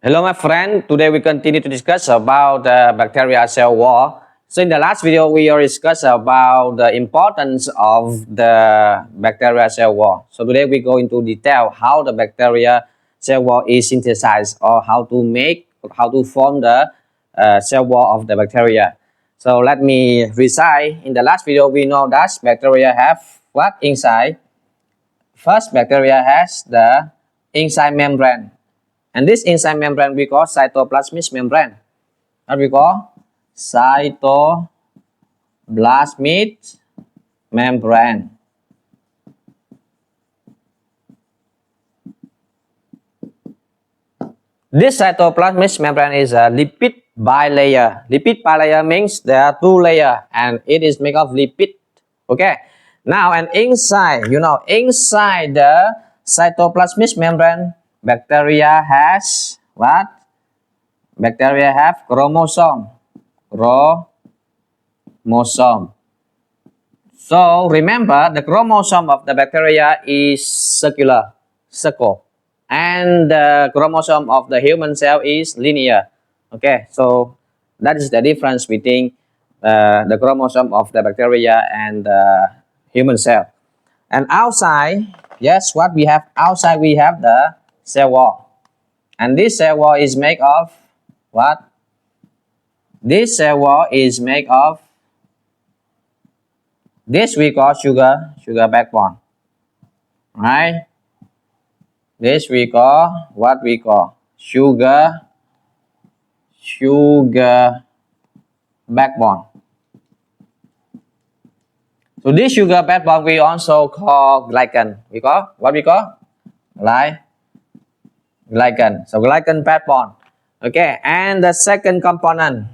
Hello, my friend. Today we continue to discuss about bacteria cell wall. So in the last video, we already discussed about the importance of the bacteria cell wall. So today we go into detail how the bacteria cell wall is synthesized or how to form the cell wall of the bacteria. So let me recite. In the last video, we know that bacteria have what inside? First, bacteria has the inside membrane. And this inside membrane we call cytoplasmic membrane. What we call cytoplasmic membrane. This cytoplasmic membrane is a lipid bilayer. Lipid bilayer means there are two layers and it is made of lipid. Okay. Now and inside the cytoplasmic membrane, bacteria has what? Bacteria have chromosome. So remember, the chromosome of the bacteria is circle, and the chromosome of the human cell is linear. Okay, so that is the difference between the chromosome of the bacteria and the human cell. And outside, yes, what we have outside, we have the cell wall. And this cell wall is made of what? This cell wall is made of this we call sugar backbone. Right? This we call what we call sugar backbone. So this sugar backbone we also call glycan. We call what we call glycan. So glycan backbone. Okay, and the second component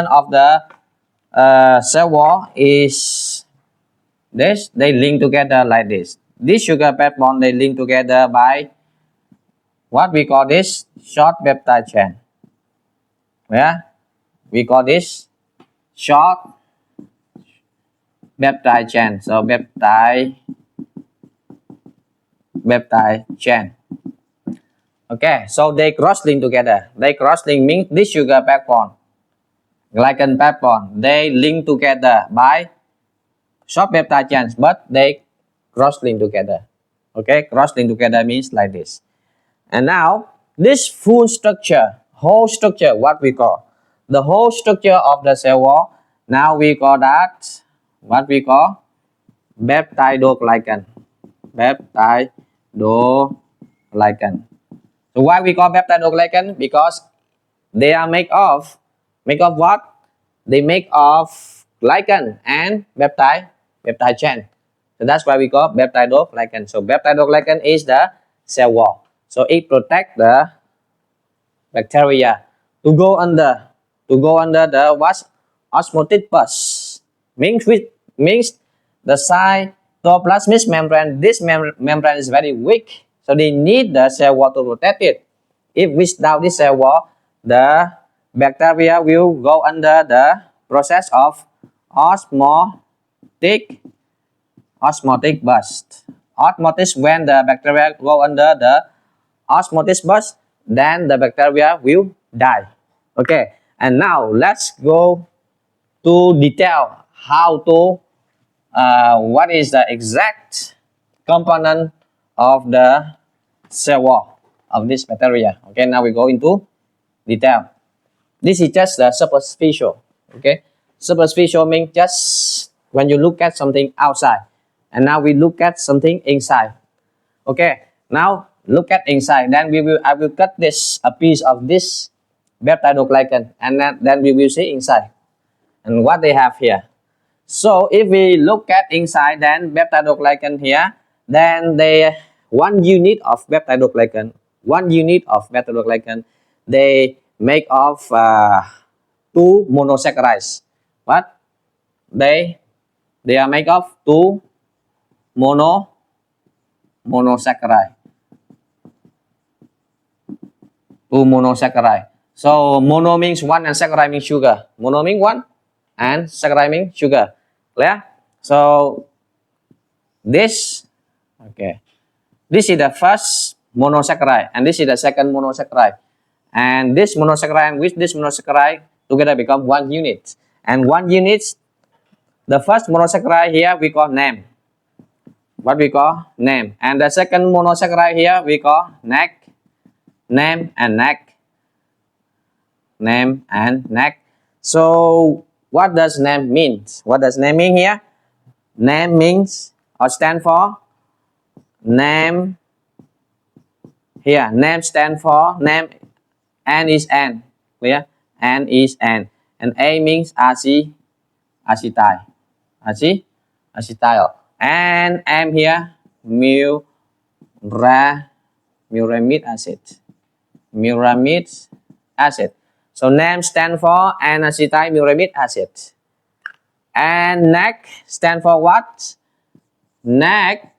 of the cell wall is this. They link together like this. This sugar backbone they link together by what we call this short peptide chain. Yeah, we call this short peptide chain. So peptide chain. Okay, so they cross-link together. They cross-link means this sugar backbone, glycan backbone, they link together by short peptide chains, but they cross-link together. Okay, cross-link together means like this. And now, this full structure, whole structure, what we call? The whole structure of the cell wall, now we call that, what we call? Peptidoglycan. Peptidoglycan. So why we call peptidoglycan? Because they are made of what? They make of glycan and peptide chain. So that's why we call peptidoglycan. So peptidoglycan is the cell wall. So it protects the bacteria to go under the what? Osmotic bus. Means the cytoplasmic membrane. This membrane is very weak. So they need the cell wall to protect it. If without this cell wall, the bacteria will go under the process of osmotic burst. Osmosis, when the bacteria go under the osmotic burst, then the bacteria will die. Okay, and now let's go to detail how to what is the exact component of the cell wall of this bacteria. Okay, now we go into detail. This is just the superficial. Okay, superficial means just when you look at something outside, and now we look at something inside. Okay, now look at inside. Then I will cut a piece of this peptidoglycan, and then we will see inside and what they have here. So if we look at inside, then peptidoglycan here, then they one unit of peptidoglycan, they make of two monosaccharides. What? They are made of two monosaccharide. So mono means one and saccharide means sugar. Mono means one and saccharide means sugar. Clear? So this, okay, this is the first monosaccharide, and this is the second monosaccharide. And this monosaccharide and with this monosaccharide together become one unit. And one unit, the first monosaccharide here we call name. What we call name. And the second monosaccharide here we call neck, name and neck, name and neck. So what does name mean? What does name mean here? Name means or stand for name. Here, name stand for name. N is N. Clear? N is N. And A means acetyl. Acetyl. And M here, muramid acid. Muramid acid. So name stand for N-acetyl muramid acid. And NAC stand for what? NAC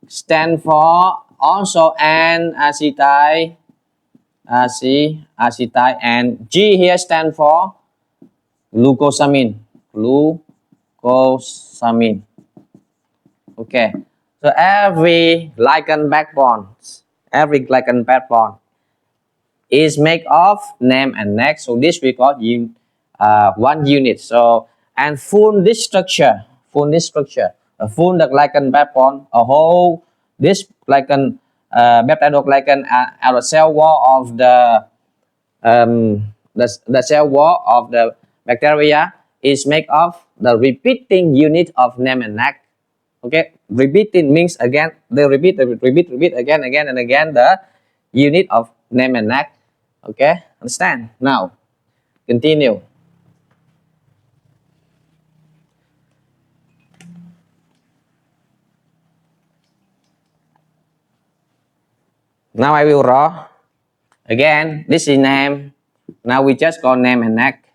stand for also N-acetyl and G here stand for glucosamine. Glucosamine. Okay. So every glycan backbone is made of name and NAC. So this we call one unit. So and full this structure, full the glycan backbone, a whole this glycan peptidoglycan out of cell wall of the cell wall of the bacteria is made of the repeating unit of name and NAC. Okay, repeating means again they repeat again and again the unit of name and NAC. Okay, understand? Now, continue. Now I will draw. Again, this is name. Now we just call name and NAC.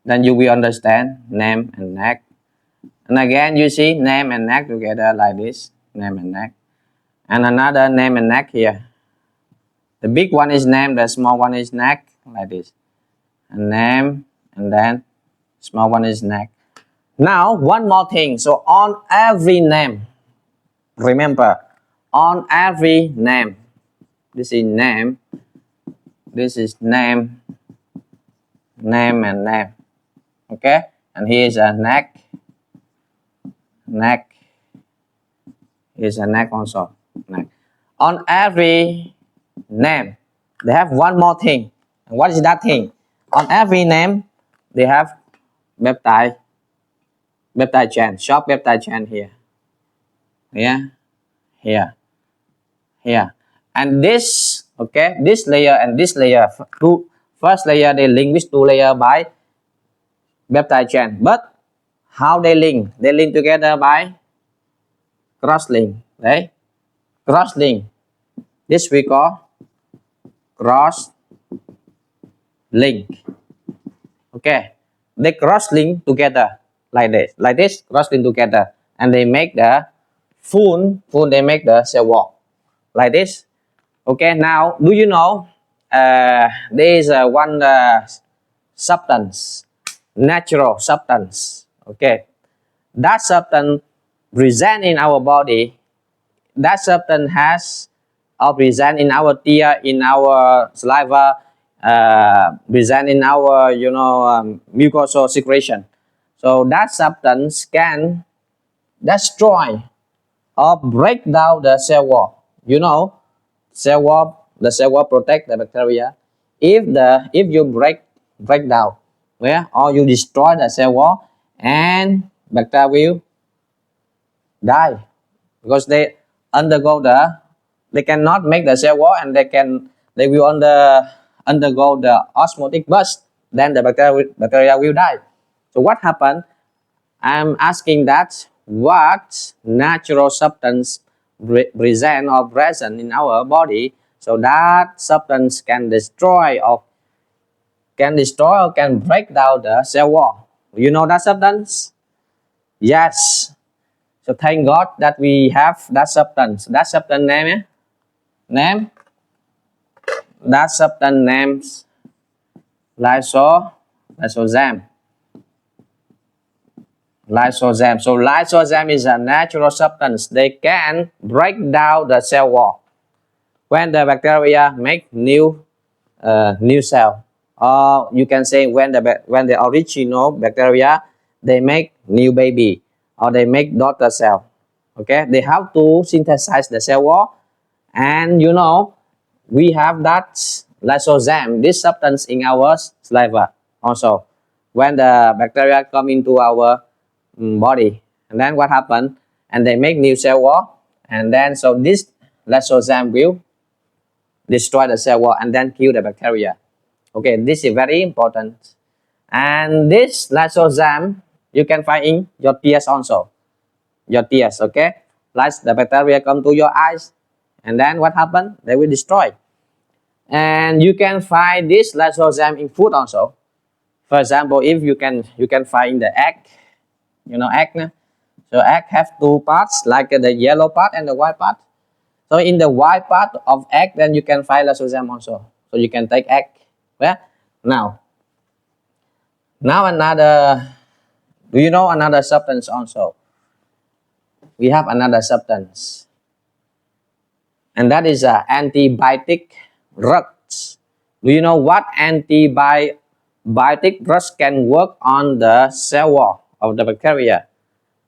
Then you will understand name and NAC. And again, you see name and NAC together like this. Name and NAC. And another name and NAC here. The big one is name, the small one is NAC, like this. And name, and then small one is NAC. Now, one more thing. So on every name, remember, on every name, this is name, this is name, name and name. Okay? And here is a NAC, NAC. Here's a NAC also. NAC. On every name, they have one more thing. And what is that thing? On every name, they have peptide chain, short peptide chain here. Here. And this, okay, this layer and this layer, first layer they link with two layers by peptide chain. But how they link? They link together by cross link. Right? Cross link. This we call cross link. Okay, they cross link together like this, cross link together, and they make the full they make the cell wall like this. Okay, now do you know there is one substance, natural substance. Okay, that substance present in our body. That substance has or present in our tear, in our saliva, present in our mucosal secretion. So that substance can destroy or break down the cell wall. You know, cell wall, the cell wall protect the bacteria. If you break down, or you destroy the cell wall, and bacteria will die because they cannot make the cell wall, and they will undergo the osmotic burst. Then the bacteria will die. So what happened? I'm asking that what natural substance present in our body, so that substance can destroy or can break down the cell wall. You know that substance? Yes. So thank God that we have that substance. That substance name. That substance names lysosome. So lysosome is a natural substance. They can break down the cell wall. when the bacteria make new cell, or you can say when the original bacteria they make new baby, or they make daughter cell. Okay, they have to synthesize the cell wall, and we have that lysozyme, this substance in our saliva also. When the bacteria come into our body, and then what happened? And they make new cell wall, and then so this lysozyme will destroy the cell wall and then kill the bacteria. Okay, this is very important. And this lysozyme you can find in your tears also. Your tears, okay? Like the bacteria come to your eyes, and then what happened? They will destroy. And you can find this lysozyme in food also. For example, if you can find the egg, egg. So egg have two parts, like the yellow part and the white part. So in the white part of egg, then you can find lysozyme also. So you can take egg. Yeah. Now another. Do you know another substance also? We have another substance, and that is antibiotic drugs. Do you know what antibiotic drugs can work on the cell wall of the bacteria?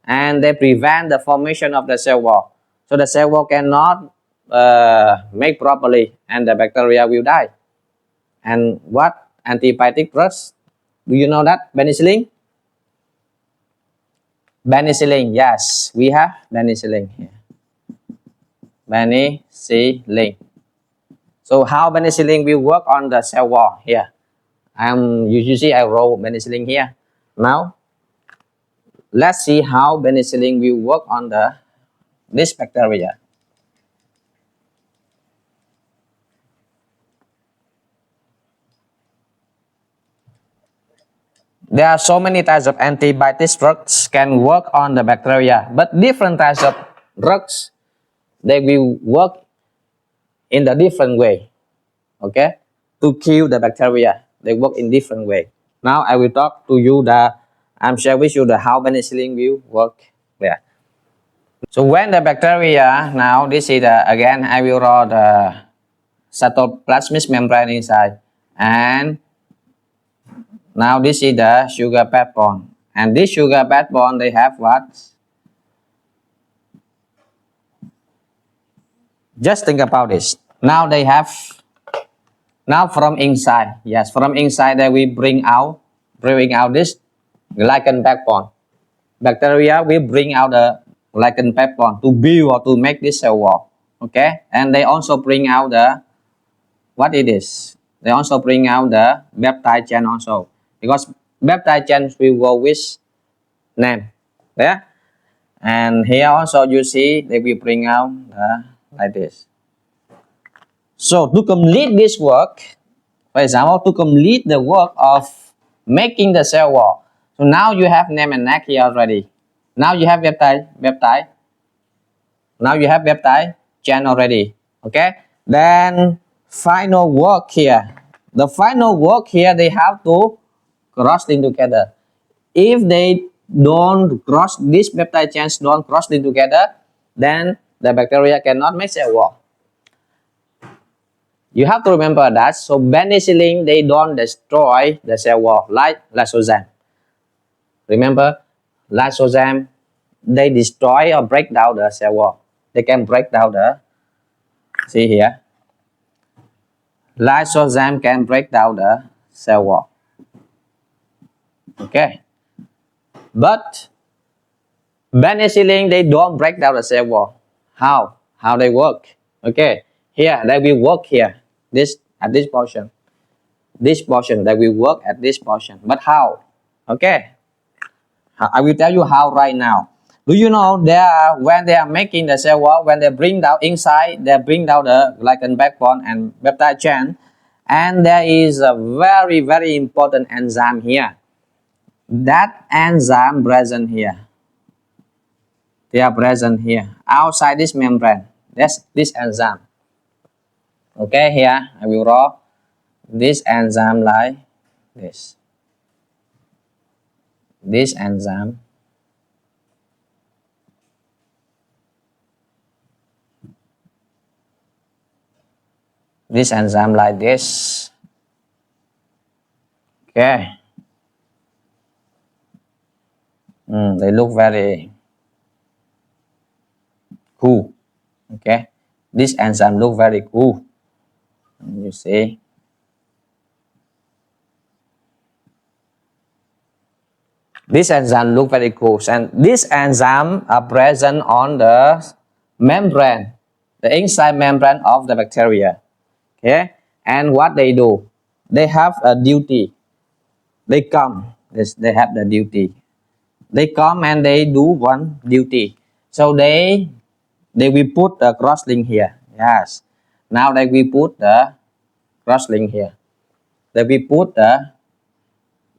And they prevent the formation of the cell wall. So the cell wall cannot make properly, and the bacteria will die. And what antibiotic drugs? Do you know that? Penicillin? Penicillin, yes, we have penicillin here. Penicillin. So how penicillin will work on the cell wall here? You see I wrote penicillin here. Now, let's see how penicillin will work on this bacteria. There are so many types of antibiotic drugs can work on the bacteria, but different types of drugs, they will work in the different way. Okay, to kill the bacteria, they work in different way. Now I will talk to you I'm sharing with you the how penicillin will work there. So when the bacteria, now this is again I will draw the cytoplasmic membrane inside, and now this is the sugar backbone, and this sugar backbone they have what? Just think about this. Now they have, now from inside, yes, from inside they will bring out this glycan backbone. Bacteria will bring out the glycan backbone to build or to make this cell wall. Okay, and they also bring out what it is. They also bring out the peptide chain also, because peptide chains will go with name. Yeah, and here also you see they will bring out like this. So to complete this work, for example, to complete the work of making the cell wall, so now you have name and neck here already. Now you have peptide. Now you have peptide chain already. Okay. Then final work here. The final work here, they have to cross link together. If they don't cross, these peptide chains don't cross link together, then the bacteria cannot make cell wall. You have to remember that. So penicillin, they don't destroy the cell wall like lysozyme. Remember, lysozyme, they destroy or break down the cell wall. They can break down see here. Lysozyme can break down the cell wall. Okay. But penicillin, they don't break down the cell wall. How? How they work? Okay. Here, they will work here. At this portion. This portion, they will work at this portion. But how? Okay. I will tell you how right now. Do you know when they are making the cell wall, when they bring down inside, they bring down the glycan backbone and peptide chain, and there is a very, very important enzyme here. That enzyme present here. They are present here outside this membrane. That's this enzyme. Okay, here I will draw this enzyme like this. This enzyme. this enzyme like this. Okay. They look very cool. Okay. This enzyme look very cool. You see. This enzyme look very cool, and this enzyme are present on the membrane, the inside membrane of the bacteria. Okay, and what they do, they have a duty. They come. They have the duty. They come and they do one duty. So they will put the cross link here. Yes. Now they will put the cross link here. They will put the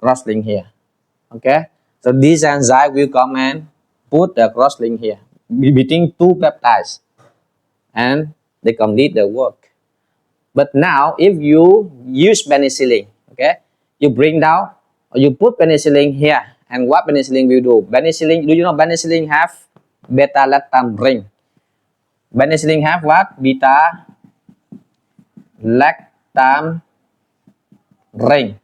cross link here. Okay. So this enzyme will come and put the cross link here between two peptides, and they complete the work. But now, if you use penicillin, okay, you bring down or you put penicillin here, and what penicillin will do? Penicillin, do you know penicillin have beta-lactam ring? Penicillin have what? Beta-lactam ring.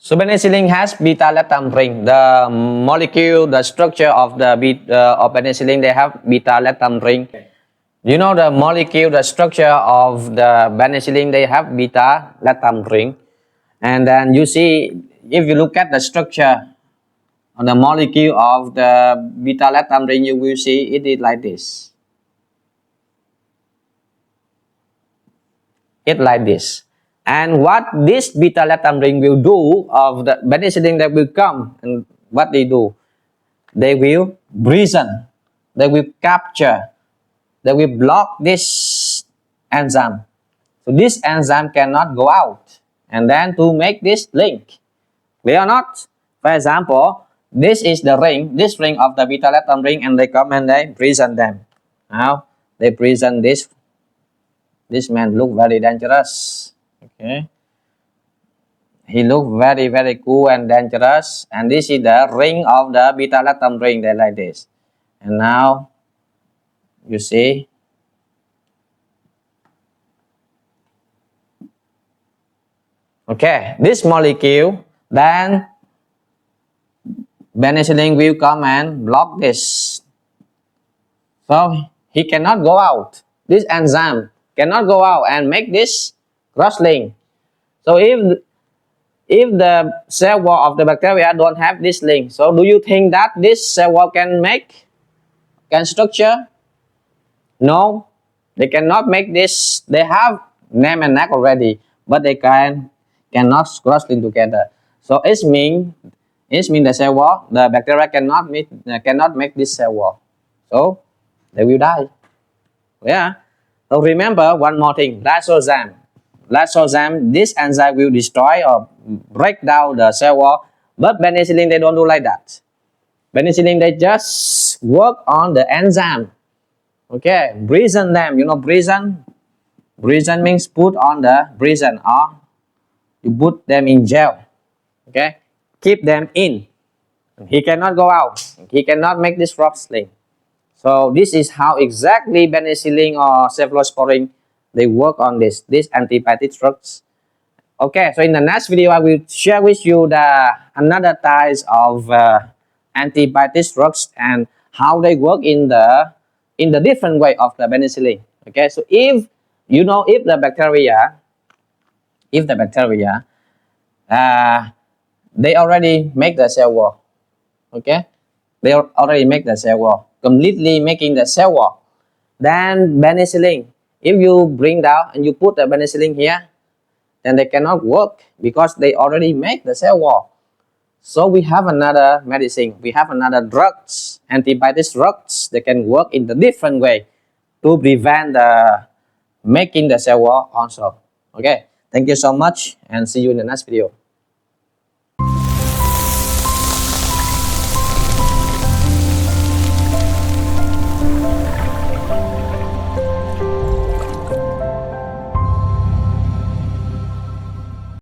So penicillin has beta-lactam ring. The molecule, the structure of the of penicillin, they have beta-lactam ring. You know the molecule, the structure of the penicillin, they have beta-lactam ring. And then you see, if you look at the structure on the molecule of the beta-lactam ring, you will see it is like this. It's like this. And what this beta-lactam ring will do of the penicillin that will come, and what they do, they will prison, they will capture, they will block this enzyme. So this enzyme cannot go out. And then to make this link, clear or not? For example, this is the ring, this ring of the beta-lactam ring, and they come and they prison them. Now they prison this. This man look very dangerous. Okay, he look very, very cool and dangerous. And this is the ring of the beta-lactam ring. They like this. And now you see, okay, this molecule, then penicillin will come and block this. So he cannot go out. This enzyme cannot go out and make this cross link. So if the cell wall of the bacteria don't have this link, so do you think that this cell wall can structure? No, they cannot make this. They have name and neck already, but they cannot cross link together. So it means the cell wall, the bacteria cannot make this cell wall. So they will die. Yeah. So remember one more thing, lysozyme. Lysozyme, this enzyme will destroy or break down the cell wall, but penicillin, they don't do like that. Penicillin, they just work on the enzyme. Okay, prison them. You know prison? Prison means put on the prison, or you put them in jail. Okay, keep them in. He cannot go out. He cannot make this cross link. So this is how exactly penicillin or cephalosporin, they work on this antibiotic drugs. Okay, so in the next video, I will share with you another types of antibiotic drugs and how they work in the different way of the penicillin. Okay, so if the bacteria, they already make the cell wall. Okay, they already make the cell wall, completely making the cell wall. Then penicillin, if you bring down and you put the penicillin here, then they cannot work because they already make the cell wall. So we have another medicine, we have another drugs, antibiotic drugs that can work in the different way to prevent the making the cell wall also. Okay, thank you so much and see you in the next video.